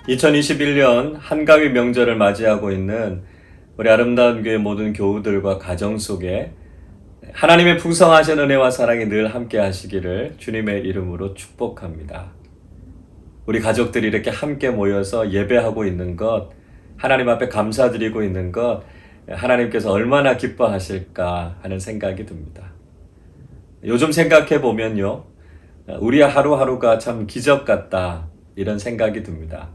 2021년 한가위 명절을 맞이하고 있는 우리 아름다운 교회 모든 교우들과 가정 속에 하나님의 풍성하신 은혜와 사랑이 늘 함께 하시기를 주님의 이름으로 축복합니다. 우리 가족들이 이렇게 함께 모여서 예배하고 있는 것, 하나님 앞에 감사드리고 있는 것, 하나님께서 얼마나 기뻐하실까 하는 생각이 듭니다. 요즘 생각해 보면요, 우리 하루하루가 참 기적 같다 이런 생각이 듭니다.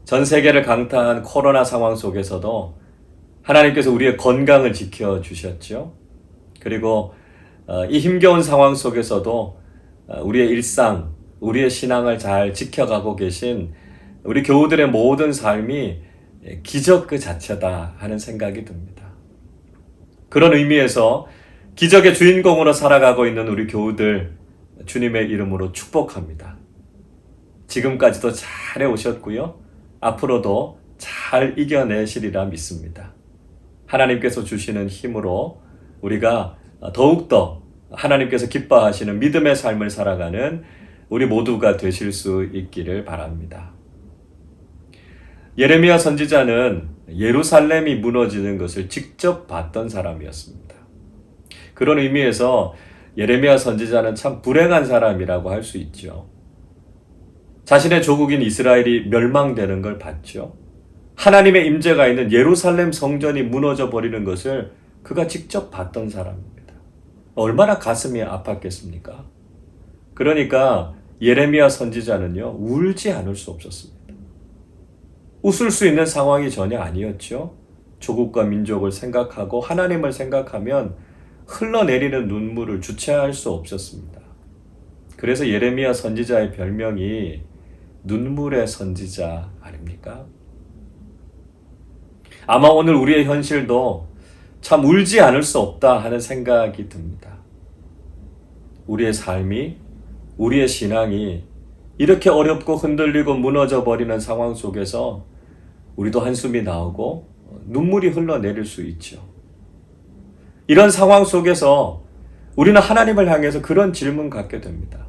전 세계를 강타한 코로나 상황 속에서도 하나님께서 우리의 건강을 지켜주셨죠. 그리고 이 힘겨운 상황 속에서도 우리의 일상, 우리의 신앙을 잘 지켜가고 계신 우리 교우들의 모든 삶이 기적 그 자체다 하는 생각이 듭니다. 그런 의미에서 기적의 주인공으로 살아가고 있는 우리 교우들 주님의 이름으로 축복합니다. 지금까지도 잘 해오셨고요. 앞으로도 잘 이겨내시리라 믿습니다. 하나님께서 주시는 힘으로 우리가 더욱더 하나님께서 기뻐하시는 믿음의 삶을 살아가는 우리 모두가 되실 수 있기를 바랍니다. 예레미야 선지자는 예루살렘이 무너지는 것을 직접 봤던 사람이었습니다. 그런 의미에서 예레미야 선지자는 참 불행한 사람이라고 할 수 있죠. 자신의 조국인 이스라엘이 멸망되는 걸 봤죠. 하나님의 임재가 있는 예루살렘 성전이 무너져 버리는 것을 그가 직접 봤던 사람입니다. 얼마나 가슴이 아팠겠습니까? 그러니까 예레미야 선지자는요, 울지 않을 수 없었습니다. 웃을 수 있는 상황이 전혀 아니었죠. 조국과 민족을 생각하고 하나님을 생각하면 흘러내리는 눈물을 주체할 수 없었습니다. 그래서 예레미야 선지자의 별명이 눈물의 선지자 아닙니까? 아마 오늘 우리의 현실도 참 울지 않을 수 없다 하는 생각이 듭니다. 우리의 삶이, 우리의 신앙이 이렇게 어렵고 흔들리고 무너져 버리는 상황 속에서 우리도 한숨이 나오고 눈물이 흘러내릴 수 있죠. 이런 상황 속에서 우리는 하나님을 향해서 그런 질문 갖게 됩니다.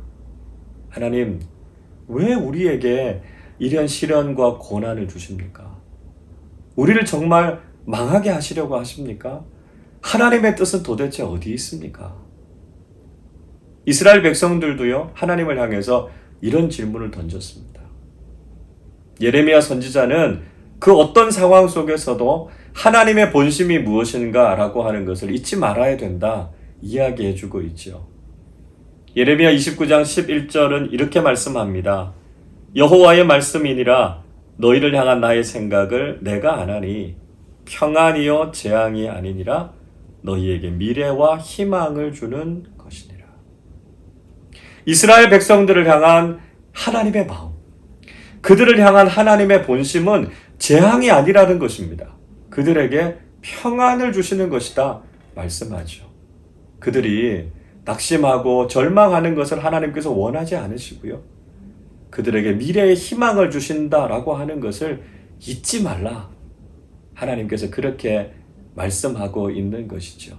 하나님, 왜 우리에게 이런 시련과 고난을 주십니까? 우리를 정말 망하게 하시려고 하십니까? 하나님의 뜻은 도대체 어디 있습니까? 이스라엘 백성들도요, 하나님을 향해서 이런 질문을 던졌습니다. 예레미야 선지자는 그 어떤 상황 속에서도 하나님의 본심이 무엇인가 라고 하는 것을 잊지 말아야 된다 이야기해 주고 있죠. 예레미야 29장 11절은 이렇게 말씀합니다. 여호와의 말씀이니라 너희를 향한 나의 생각을 내가 아나니 평안이요 재앙이 아니니라 너희에게 미래와 희망을 주는 것이니라. 이스라엘 백성들을 향한 하나님의 마음, 그들을 향한 하나님의 본심은 재앙이 아니라는 것입니다. 그들에게 평안을 주시는 것이다 말씀하죠. 그들이 낙심하고 절망하는 것을 하나님께서 원하지 않으시고요. 그들에게 미래의 희망을 주신다라고 하는 것을 잊지 말라. 하나님께서 그렇게 말씀하고 있는 것이죠.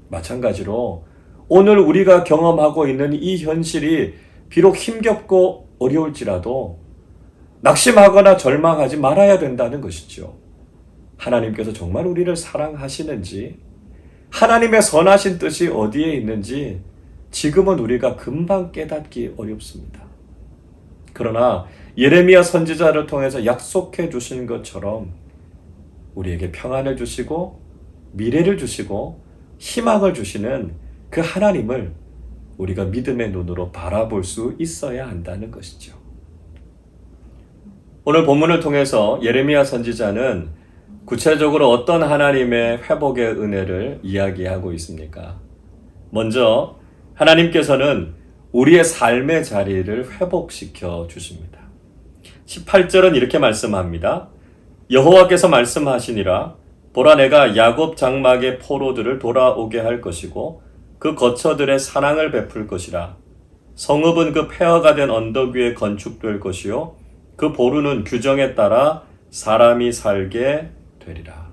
마찬가지로 오늘 우리가 경험하고 있는 이 현실이 비록 힘겹고 어려울지라도 낙심하거나 절망하지 말아야 된다는 것이죠. 하나님께서 정말 우리를 사랑하시는지, 하나님의 선하신 뜻이 어디에 있는지 지금은 우리가 금방 깨닫기 어렵습니다. 그러나 예레미야 선지자를 통해서 약속해 주신 것처럼 우리에게 평안을 주시고 미래를 주시고 희망을 주시는 그 하나님을 우리가 믿음의 눈으로 바라볼 수 있어야 한다는 것이죠. 오늘 본문을 통해서 예레미야 선지자는 구체적으로 어떤 하나님의 회복의 은혜를 이야기하고 있습니까? 먼저 하나님께서는 우리의 삶의 자리를 회복시켜 주십니다. 18절은 이렇게 말씀합니다. 여호와께서 말씀하시니라 보라 내가 야곱 장막의 포로들을 돌아오게 할 것이고 그 거처들의 사랑을 베풀 것이라. 성읍은 그 폐허가 된 언덕 위에 건축될 것이요 그 보루는 규정에 따라 사람이 살게 되리라.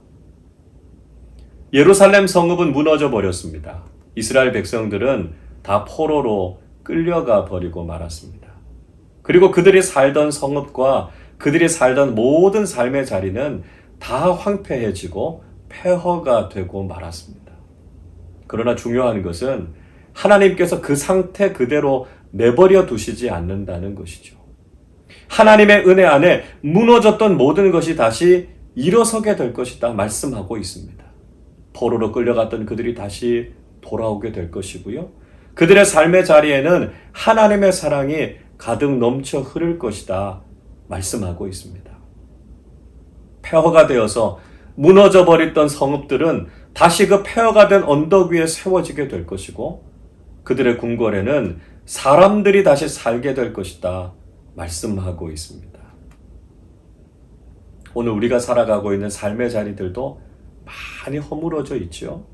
예루살렘 성읍은 무너져 버렸습니다. 이스라엘 백성들은 다 포로로 끌려가 버리고 말았습니다. 그리고 그들이 살던 성읍과 그들이 살던 모든 삶의 자리는 다 황폐해지고 폐허가 되고 말았습니다. 그러나 중요한 것은 하나님께서 그 상태 그대로 내버려 두시지 않는다는 것이죠. 하나님의 은혜 안에 무너졌던 모든 것이 다시 일어서게 될 것이다 말씀하고 있습니다. 포로로 끌려갔던 그들이 다시 돌아오게 될 것이고요. 그들의 삶의 자리에는 하나님의 사랑이 가득 넘쳐 흐를 것이다 말씀하고 있습니다. 폐허가 되어서 무너져 버렸던 성읍들은 다시 그 폐허가 된 언덕 위에 세워지게 될 것이고 그들의 궁궐에는 사람들이 다시 살게 될 것이다 말씀하고 있습니다. 오늘 우리가 살아가고 있는 삶의 자리들도 많이 허물어져 있죠.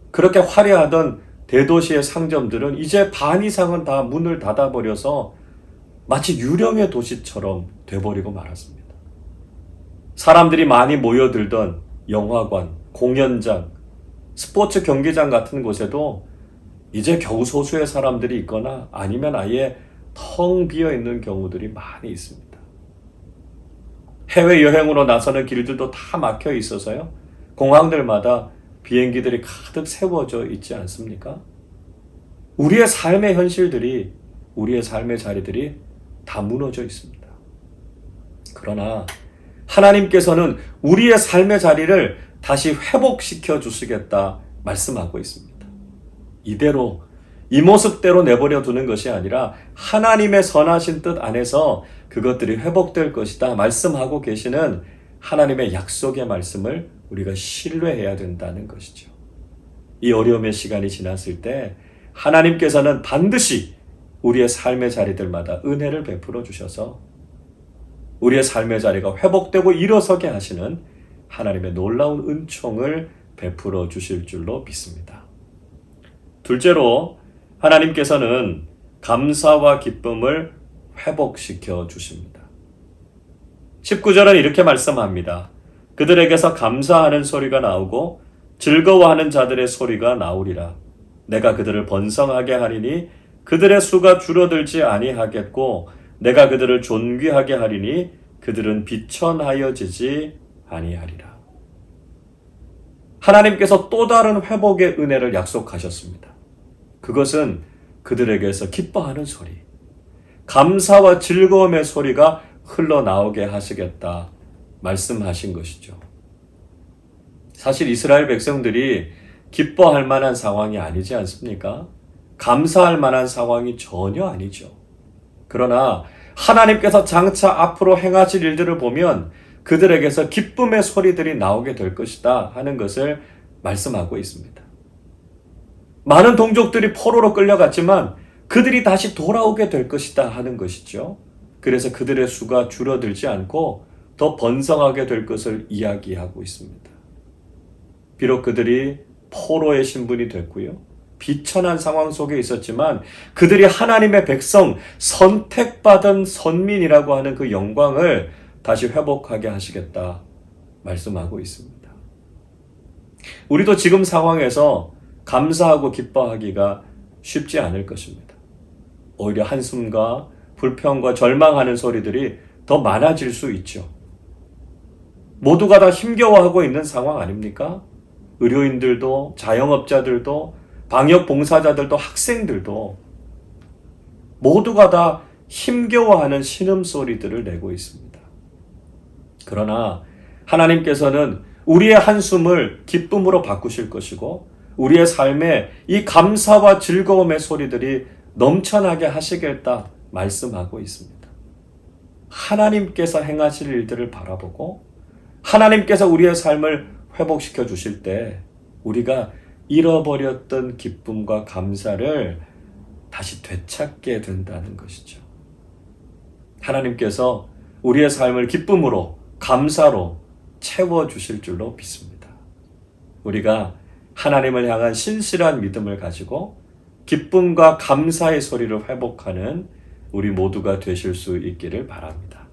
그렇게 화려하던 대도시의 상점들은 이제 반 이상은 다 문을 닫아버려서 마치 유령의 도시처럼 돼버리고 말았습니다. 사람들이 많이 모여들던 영화관, 공연장, 스포츠 경기장 같은 곳에도 이제 겨우 소수의 사람들이 있거나 아니면 아예 텅 비어있는 경우들이 많이 있습니다. 해외여행으로 나서는 길들도 다 막혀 있어서요. 공항들마다 비행기들이 가득 세워져 있지 않습니까? 우리의 삶의 현실들이, 우리의 삶의 자리들이 다 무너져 있습니다. 그러나 하나님께서는 우리의 삶의 자리를 다시 회복시켜 주시겠다 말씀하고 있습니다. 이대로 이 모습대로 내버려 두는 것이 아니라 하나님의 선하신 뜻 안에서 그것들이 회복될 것이다 말씀하고 계시는 하나님의 약속의 말씀을 우리가 신뢰해야 된다는 것이죠. 이 어려움의 시간이 지났을 때 하나님께서는 반드시 우리의 삶의 자리들마다 은혜를 베풀어 주셔서 우리의 삶의 자리가 회복되고 일어서게 하시는 하나님의 놀라운 은총을 베풀어 주실 줄로 믿습니다. 둘째로 하나님께서는 감사와 기쁨을 회복시켜 주십니다. 19절은 이렇게 말씀합니다. 그들에게서 감사하는 소리가 나오고 즐거워하는 자들의 소리가 나오리라. 내가 그들을 번성하게 하리니 그들의 수가 줄어들지 아니하겠고 내가 그들을 존귀하게 하리니 그들은 비천하여지지 아니하리라. 하나님께서 또 다른 회복의 은혜를 약속하셨습니다. 그것은 그들에게서 기뻐하는 소리, 감사와 즐거움의 소리가 흘러나오게 하시겠다 말씀하신 것이죠. 사실 이스라엘 백성들이 기뻐할 만한 상황이 아니지 않습니까? 감사할 만한 상황이 전혀 아니죠. 그러나 하나님께서 장차 앞으로 행하실 일들을 보면 그들에게서 기쁨의 소리들이 나오게 될 것이다 하는 것을 말씀하고 있습니다. 많은 동족들이 포로로 끌려갔지만 그들이 다시 돌아오게 될 것이다 하는 것이죠. 그래서 그들의 수가 줄어들지 않고 더 번성하게 될 것을 이야기하고 있습니다. 비록 그들이 포로의 신분이 됐고요. 비천한 상황 속에 있었지만 그들이 하나님의 백성, 선택받은 선민이라고 하는 그 영광을 다시 회복하게 하시겠다 말씀하고 있습니다. 우리도 지금 상황에서 감사하고 기뻐하기가 쉽지 않을 것입니다. 오히려 한숨과 불평과 절망하는 소리들이 더 많아질 수 있죠. 모두가 다 힘겨워하고 있는 상황 아닙니까? 의료인들도, 자영업자들도, 방역봉사자들도, 학생들도 모두가 다 힘겨워하는 신음소리들을 내고 있습니다. 그러나 하나님께서는 우리의 한숨을 기쁨으로 바꾸실 것이고 우리의 삶에 이 감사와 즐거움의 소리들이 넘쳐나게 하시겠다 말씀하고 있습니다. 하나님께서 행하실 일들을 바라보고 하나님께서 우리의 삶을 회복시켜 주실 때 우리가 잃어버렸던 기쁨과 감사를 다시 되찾게 된다는 것이죠. 하나님께서 우리의 삶을 기쁨으로 감사로 채워주실 줄로 믿습니다. 우리가 하나님을 향한 신실한 믿음을 가지고 기쁨과 감사의 소리를 회복하는 우리 모두가 되실 수 있기를 바랍니다.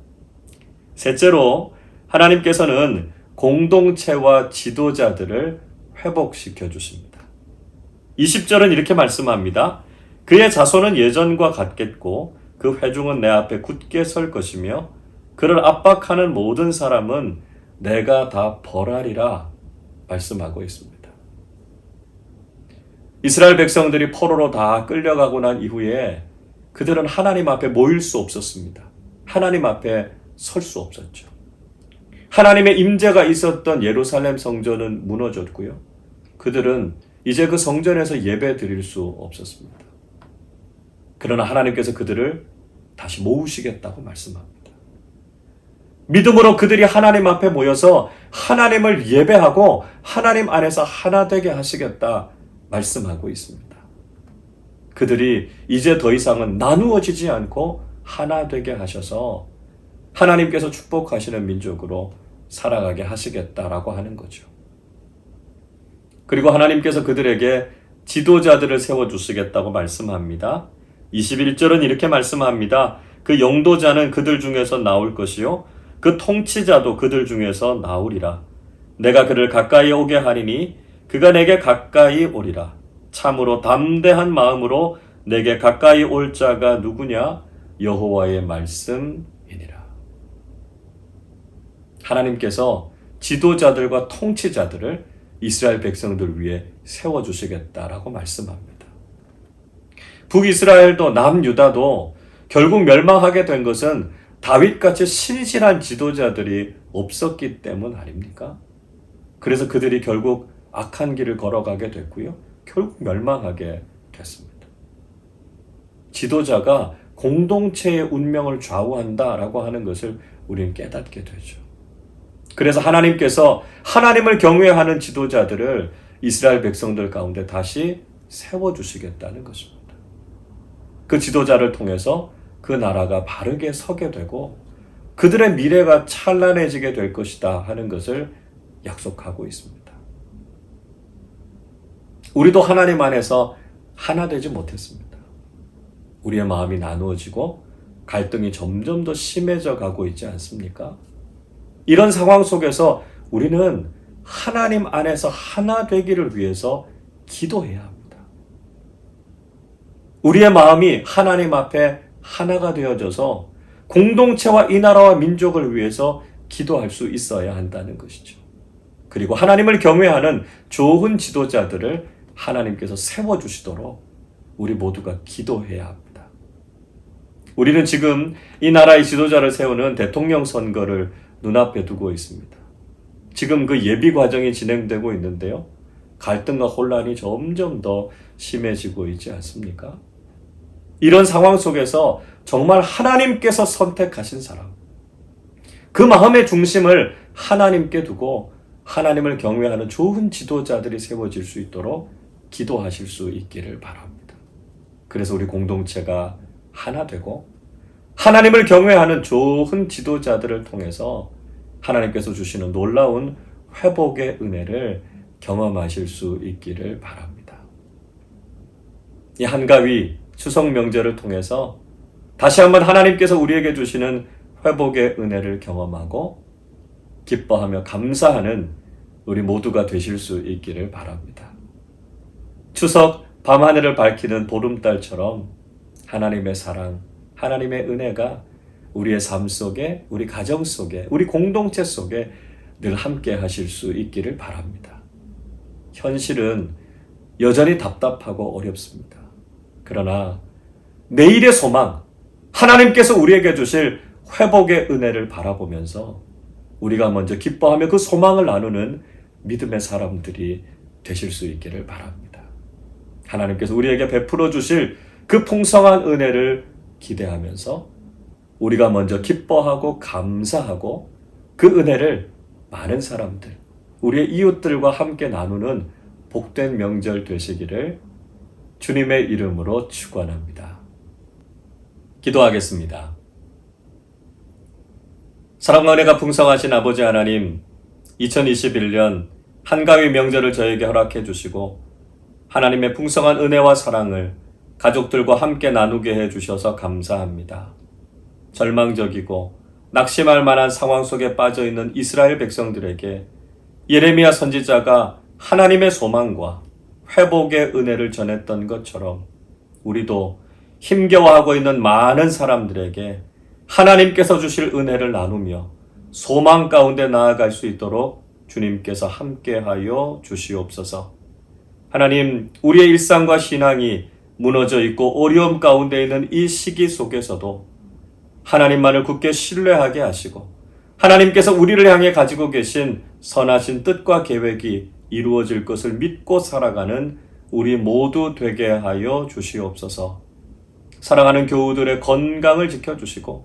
셋째로 하나님께서는 공동체와 지도자들을 회복시켜 주십니다. 20절은 이렇게 말씀합니다. 그의 자손은 예전과 같겠고 그 회중은 내 앞에 굳게 설 것이며 그를 압박하는 모든 사람은 내가 다 벌하리라 말씀하고 있습니다. 이스라엘 백성들이 포로로 다 끌려가고 난 이후에 그들은 하나님 앞에 모일 수 없었습니다. 하나님 앞에 설 수 없었죠. 하나님의 임재가 있었던 예루살렘 성전은 무너졌고요. 그들은 이제 그 성전에서 예배 드릴 수 없었습니다. 그러나 하나님께서 그들을 다시 모으시겠다고 말씀합니다. 믿음으로 그들이 하나님 앞에 모여서 하나님을 예배하고 하나님 안에서 하나 되게 하시겠다 말씀하고 있습니다. 그들이 이제 더 이상은 나누어지지 않고 하나 되게 하셔서 하나님께서 축복하시는 민족으로 살아가게 하시겠다라고 하는 거죠. 그리고 하나님께서 그들에게 지도자들을 세워주시겠다고 말씀합니다. 21절은 이렇게 말씀합니다. 그 영도자는 그들 중에서 나올 것이요 그 통치자도 그들 중에서 나오리라. 내가 그를 가까이 오게 하리니 그가 내게 가까이 오리라. 참으로 담대한 마음으로 내게 가까이 올 자가 누구냐? 여호와의 말씀이니라. 하나님께서 지도자들과 통치자들을 이스라엘 백성들 위해 세워주시겠다라고 말씀합니다. 북이스라엘도 남유다도 결국 멸망하게 된 것은 다윗같이 신실한 지도자들이 없었기 때문 아닙니까? 그래서 그들이 결국 악한 길을 걸어가게 됐고요. 결국 멸망하게 됐습니다. 지도자가 공동체의 운명을 좌우한다라고 하는 것을 우리는 깨닫게 되죠. 그래서 하나님께서 하나님을 경외하는 지도자들을 이스라엘 백성들 가운데 다시 세워주시겠다는 것입니다. 그 지도자를 통해서 그 나라가 바르게 서게 되고 그들의 미래가 찬란해지게 될 것이다 하는 것을 약속하고 있습니다. 우리도 하나님 안에서 하나 되지 못했습니다. 우리의 마음이 나누어지고 갈등이 점점 더 심해져 가고 있지 않습니까? 이런 상황 속에서 우리는 하나님 안에서 하나 되기를 위해서 기도해야 합니다. 우리의 마음이 하나님 앞에 하나가 되어져서 공동체와 이 나라와 민족을 위해서 기도할 수 있어야 한다는 것이죠. 그리고 하나님을 경외하는 좋은 지도자들을 하나님께서 세워주시도록 우리 모두가 기도해야 합니다. 우리는 지금 이 나라의 지도자를 세우는 대통령 선거를 눈앞에 두고 있습니다. 지금 그 예비 과정이 진행되고 있는데요. 갈등과 혼란이 점점 더 심해지고 있지 않습니까? 이런 상황 속에서 정말 하나님께서 선택하신 사람, 그 마음의 중심을 하나님께 두고 하나님을 경외하는 좋은 지도자들이 세워질 수 있도록 기도하실 수 있기를 바랍니다. 그래서 우리 공동체가 하나 되고 하나님을 경외하는 좋은 지도자들을 통해서 하나님께서 주시는 놀라운 회복의 은혜를 경험하실 수 있기를 바랍니다. 이 한가위 추석 명절을 통해서 다시 한번 하나님께서 우리에게 주시는 회복의 은혜를 경험하고 기뻐하며 감사하는 우리 모두가 되실 수 있기를 바랍니다. 추석 밤하늘을 밝히는 보름달처럼 하나님의 사랑, 하나님의 은혜가 우리의 삶 속에, 우리 가정 속에, 우리 공동체 속에 늘 함께 하실 수 있기를 바랍니다. 현실은 여전히 답답하고 어렵습니다. 그러나 내일의 소망, 하나님께서 우리에게 주실 회복의 은혜를 바라보면서 우리가 먼저 기뻐하며 그 소망을 나누는 믿음의 사람들이 되실 수 있기를 바랍니다. 하나님께서 우리에게 베풀어 주실 그 풍성한 은혜를 기대하면서 우리가 먼저 기뻐하고 감사하고 그 은혜를 많은 사람들, 우리의 이웃들과 함께 나누는 복된 명절 되시기를 주님의 이름으로 축원합니다. 기도하겠습니다. 사랑과 은혜가 풍성하신 아버지 하나님, 2021년 한가위 명절을 저에게 허락해 주시고 하나님의 풍성한 은혜와 사랑을 가족들과 함께 나누게 해 주셔서 감사합니다. 절망적이고 낙심할 만한 상황 속에 빠져 있는 이스라엘 백성들에게 예레미야 선지자가 하나님의 소망과 회복의 은혜를 전했던 것처럼 우리도 힘겨워하고 있는 많은 사람들에게 하나님께서 주실 은혜를 나누며 소망 가운데 나아갈 수 있도록 주님께서 함께하여 주시옵소서. 하나님, 우리의 일상과 신앙이 무너져 있고 어려움 가운데 있는 이 시기 속에서도 하나님만을 굳게 신뢰하게 하시고 하나님께서 우리를 향해 가지고 계신 선하신 뜻과 계획이 이루어질 것을 믿고 살아가는 우리 모두 되게 하여 주시옵소서. 사랑하는 교우들의 건강을 지켜주시고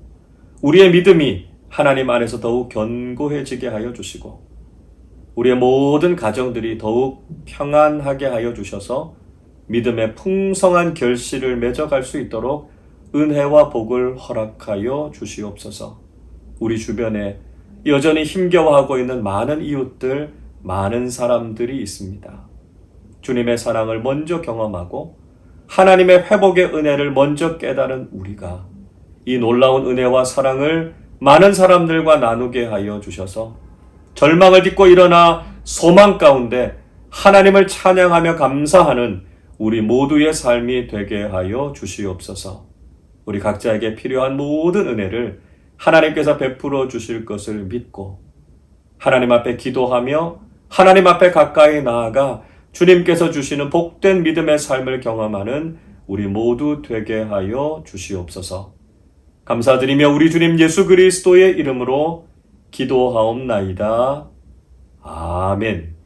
우리의 믿음이 하나님 안에서 더욱 견고해지게 하여 주시고 우리의 모든 가정들이 더욱 평안하게 하여 주셔서 믿음의 풍성한 결실을 맺어갈 수 있도록 은혜와 복을 허락하여 주시옵소서. 우리 주변에 여전히 힘겨워하고 있는 많은 이웃들, 많은 사람들이 있습니다. 주님의 사랑을 먼저 경험하고 하나님의 회복의 은혜를 먼저 깨달은 우리가 이 놀라운 은혜와 사랑을 많은 사람들과 나누게 하여 주셔서 절망을 딛고 일어나 소망 가운데 하나님을 찬양하며 감사하는 우리 모두의 삶이 되게 하여 주시옵소서. 우리 각자에게 필요한 모든 은혜를 하나님께서 베풀어 주실 것을 믿고 하나님 앞에 기도하며 하나님 앞에 가까이 나아가 주님께서 주시는 복된 믿음의 삶을 경험하는 우리 모두 되게 하여 주시옵소서. 감사드리며 우리 주님 예수 그리스도의 이름으로 기도하옵나이다. 아멘.